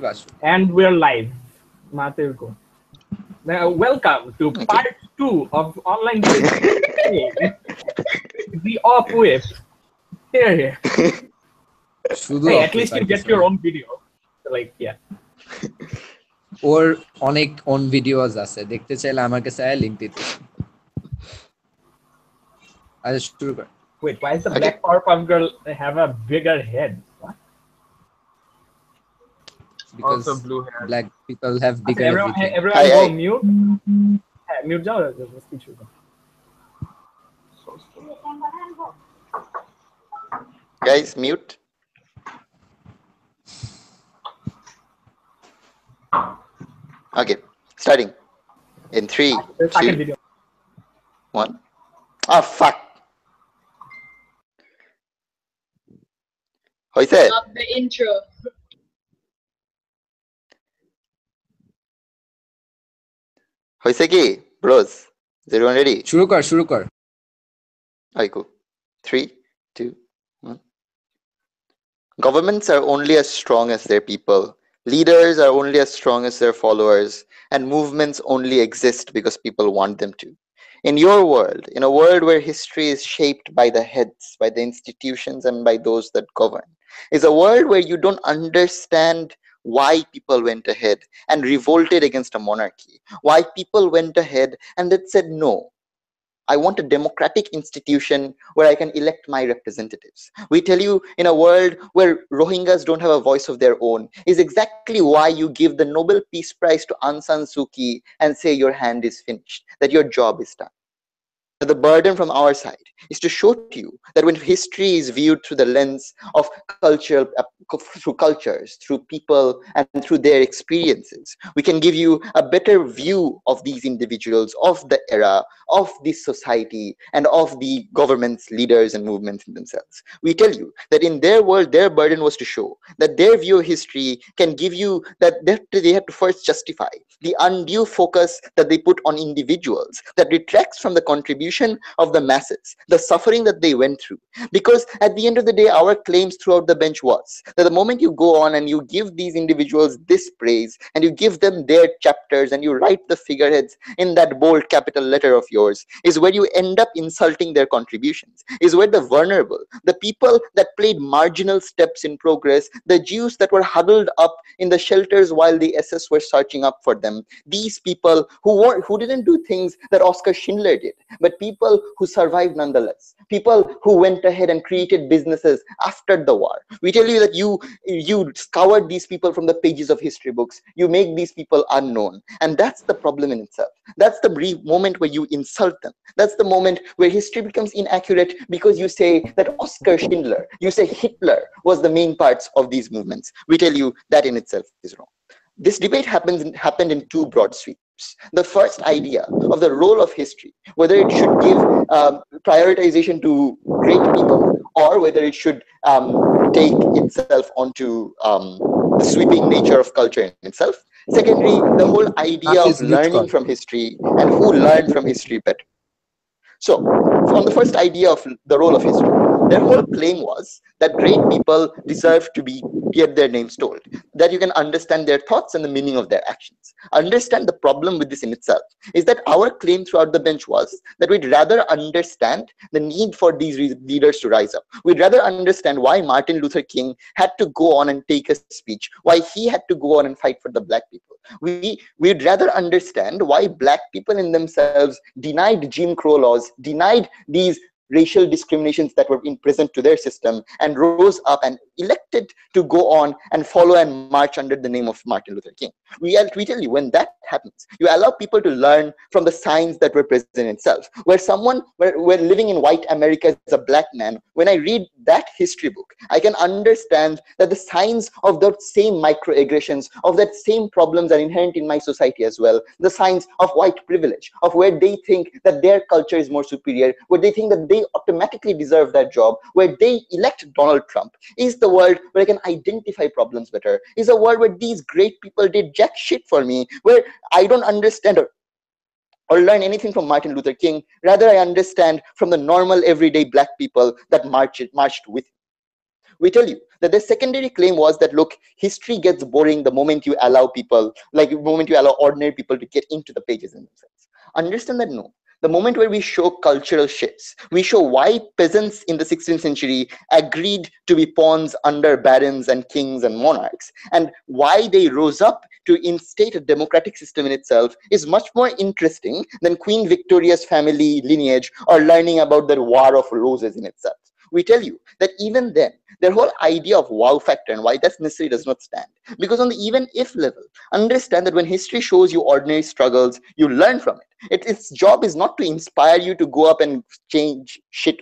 And we're live. Matilko. Now, welcome to Okay. part 2 of online debate. The off whip. Here. শুধু Hey, at office least আর you get কিছু your না। own video. Like, yeah. ওর অনেক own videos আছে, দেখতে চাইলে আমার কাছে লিংক দিতেছি। আচ্ছা শুরু কর। Wait, why does the Okay. Black Powerpuff Girl have a bigger head? What? Because Also blue hair. black people have Okay, bigger everything. everyone Hi, go hi. mute. Mute जाओ, speech शुरू करो. Guys, mute. Okay, starting. In 3, The second 2, video. 1. Oh, fuck. হইছে? Stop the intro. হইছে কি? Bros, is everyone ready? শুরু কর। Okay, cool. 3, 2, 1. Governments are only as strong as their people. Leaders are only as strong as their followers. And movements only exist because people want them to. In your world, in a world where history is shaped by the heads, by the institutions, and by those that govern, is a world where you don't understand why people went ahead and revolted against a monarchy, why people went ahead and they said no. I want a democratic institution where I can elect my representatives. We tell you in a world where Rohingyas don't have a voice of their own is exactly why you give the Nobel Peace Prize to Aung San Suu Kyi and say your hand is finished, that your job is done. The burden from our side is to show to you that when history is viewed through the lens of through cultures, through people, and through their experiences, we can give you a better view of these individuals, of the era, of this society, and of the governments, leaders, and movements in themselves. We tell you that in their world, their burden was to show that their view of history can give you that they have to first justify the undue focus that they put on individuals that detracts from the contribution of the masses, the suffering that they went through. Because at the end of the day, our claims throughout the bench was that the moment you go on and you give these individuals this praise and you give them their chapters and you write the figureheads in that bold capital letter of yours, is where you end up insulting their contributions, is where the vulnerable, the people that played marginal steps in progress, the Jews that were huddled up in the shelters while the SS were searching up for them, these people who didn't do things that Oscar Schindler did, but people who survived nonetheless, people who went ahead and created businesses after the war. We tell you that you scoured these people from the pages of history books, you make these people unknown, and that's the problem in itself. That's the brief moment where you insult them. That's the moment where history becomes inaccurate because you say that Oscar Schindler, you say Hitler was the main parts of these movements. We tell you that in itself is wrong. This debate happened in two broad sweeps. The first idea of the role of history, whether it should give prioritization to great people or whether it should take itself onto the sweeping nature of culture in itself. Secondly, the whole idea of learning from history and who learned from history better. So, on the first idea of the role of history, their whole claim was that great people deserve to get their names told, that you can understand their thoughts and the meaning of their actions. Understand the problem with this in itself is that our claim throughout the bench was that we'd rather understand the need for these leaders to rise up. We'd rather understand why Martin Luther King had to go on and take a speech, why he had to go on and fight for the black people. We'd rather understand why black people in themselves denied Jim Crow laws, denied these racial discriminations that were in present to their system, and rose up and elected to go on and follow and march under the name of Martin Luther King. We tell you, when that happens, you allow people to learn from the signs that were present in itself. Where someone, where living in white America as a black man, when I read that history book, I can understand that the signs of those same microaggressions, of that same problems are inherent in my society as well. The signs of white privilege, of where they think that their culture is more superior, where they think that they automatically deserve that job, where they elect Donald Trump, is the world where I can identify problems better, is a world where these great people did jack shit for me, where I don't understand or learn anything from Martin Luther King. Rather, I understand from the normal everyday black people that marched with him. We tell you that the secondary claim was that, look, history gets boring the moment you allow people, like the moment you allow ordinary people to get into the pages in themselves. Understand that no. The moment where we show cultural shifts, we show why peasants in the 16th century agreed to be pawns under barons and kings and monarchs, and why they rose up to instate a democratic system in itself, is much more interesting than Queen Victoria's family lineage or learning about the War of Roses in itself. We tell you that even then, their whole idea of wow factor and why that's necessary does not stand. Because on the even if level, understand that when history shows you ordinary struggles, you learn from it. Its job is not to inspire you to go up and change shit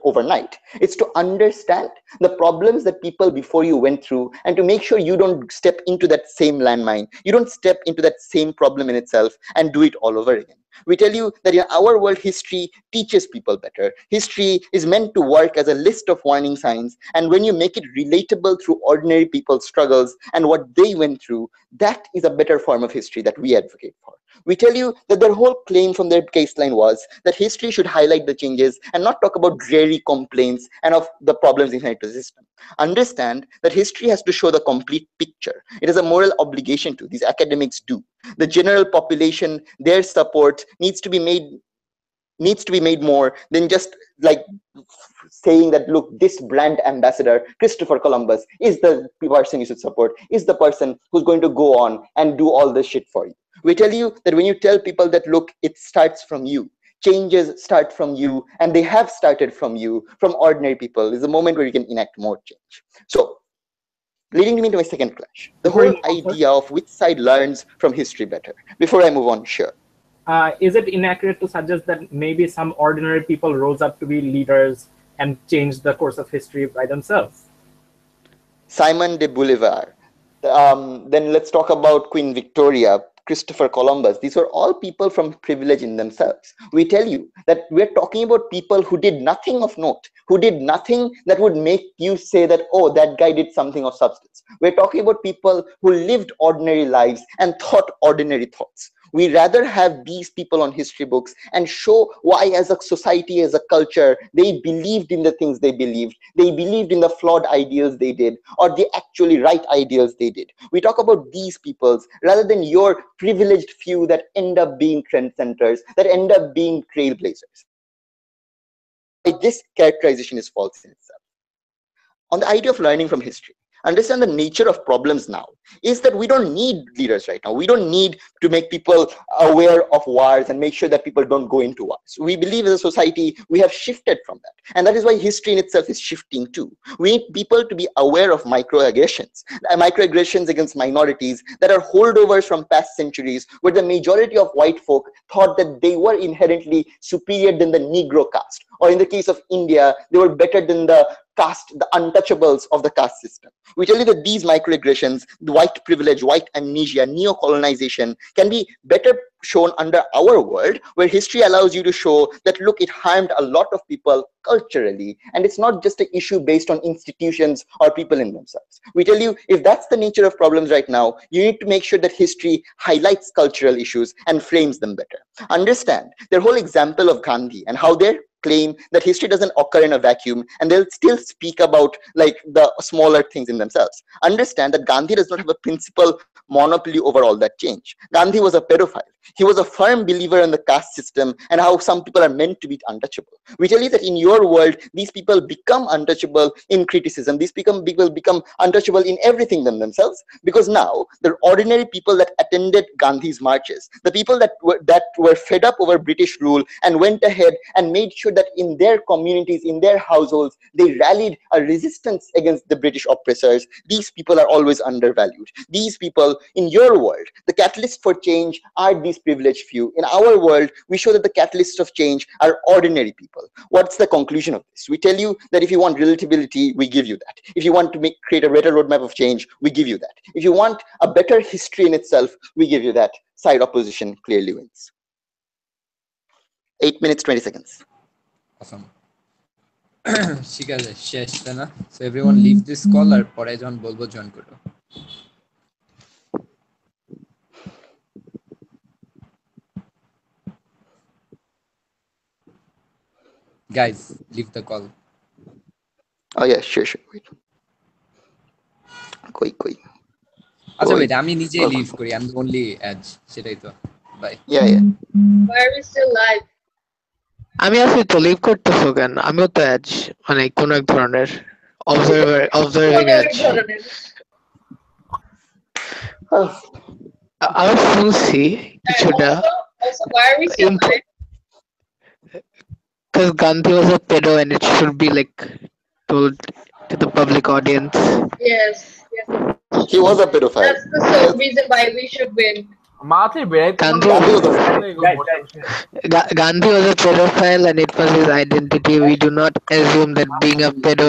overnight. It's to understand the problems that people before you went through and to make sure you don't step into that same landmine. You don't step into that same problem in itself and do it all over again. We tell you that in our world, history teaches people better. History is meant to work as a list of warning signs. And when you make it relatable through ordinary people's struggles and what they went through, that is a better form of history that we advocate for. We tell you that their whole claim from their case line was that history should highlight the changes and not talk about dreary complaints and of the problems inside the system. Understand that history has to show the complete picture. It is a moral obligation to. These academics do. The general population, their support needs to be made more than just like saying that, look, this brand ambassador, Christopher Columbus, is the person you should support, is the person who's going to go on and do all this shit for you. We tell you that when you tell people that, look, it starts from you, changes start from you, and they have started from you, from ordinary people, is the moment where you can enact more change. So, leading me to my second clash, the whole idea of which side learns from history better. Before I move on, sure. Is it inaccurate to suggest that maybe some ordinary people rose up to be leaders and changed the course of history by themselves? Simon de Bolivar. Then let's talk about Queen Victoria, Christopher Columbus. These were all people from privilege in themselves. We tell you that we're talking about people who did nothing of note, who did nothing that would make you say that, oh, that guy did something of substance. We're talking about people who lived ordinary lives and thought ordinary thoughts. We rather have these people on history books and show why, as a society, as a culture, they believed in the things they believed. They believed in the flawed ideals they did, or the actually right ideals they did. We talk about these peoples rather than your privileged few that end up being trendsetters, that end up being trailblazers. This characterization is false in itself. On the idea of learning from history, understand the nature of problems now is that we don't need leaders right now. We don't need to make people aware of wars and make sure that people don't go into wars. We believe as a society, we have shifted from that. And that is why history in itself is shifting too. We need people to be aware of microaggressions against minorities that are holdovers from past centuries, where the majority of white folk thought that they were inherently superior than the Negro caste. Or in the case of India, they were better than the caste, the untouchables of the caste system. We tell you that these microaggressions, the white privilege, white amnesia, neo-colonization can be better shown under our world, where history allows you to show that, look, it harmed a lot of people culturally, and it's not just an issue based on institutions or people in themselves. We tell you, if that's the nature of problems right now, you need to make sure that history highlights cultural issues and frames them better. Understand their whole example of Gandhi and how their claim that history doesn't occur in a vacuum, and they'll still speak about like the smaller things in themselves. Understand that Gandhi does not have a principal monopoly over all that change. Gandhi was a pedophile. He was a firm believer in the caste system and how some people are meant to be untouchable. We tell you that in your world, these people become untouchable in criticism. These people become untouchable in everything themselves, because now the ordinary people that attended Gandhi's marches, the people that were fed up over British rule and went ahead and made sure that in their communities, in their households, they rallied a resistance against the British oppressors. These people are always undervalued. These people in your world, the catalysts for change are these privileged few. In our world, we show that the catalysts of change are ordinary people. What's the conclusion of this? We tell you that if you want relatability, we give you that. If you want to create a better roadmap of change, we give you that. If you want a better history in itself, we give you that. Side opposition clearly wins. 8 minutes, 20 seconds. Awesome. ঠিক আছে, শেষ তাই না? So everyone leave this call আর পরে যখন বলবো join করো. Guys, leave the call. Oh yeah, sure. Wait. Koi. আচ্ছা Koi. ওয়েট আমি নিজে Welcome. লিভ করি, আমি ওনলি এজ, সেটাই তো। By. Yeah. Why are we still live? আমি আছি তো, লিভ করতেছো কেন? আমিও তো এজ, মানে কোন এক ধরনের অবজার্ভিং এজ। Oh. আমি শুনছি কিছুটা, Also, why are we still live? because Gandhi was a pedo and it should be like told to the public audience. Yes. He was a pedophile. That's the sole reason why we should win. Gandhi Gandhi was a pedophile and it was his identity. We do not assume that being a pedo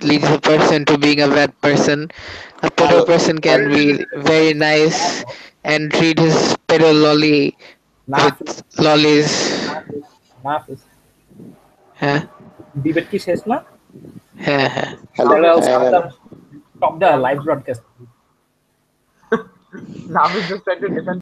leads a person to being a bad person. A pedo person can be very nice and treat his pedo lolly with lollies. হ্যাঁ debate কি শেষ না? হ্যাঁ Hello. Stop the live broadcast. Now he's just trying to defend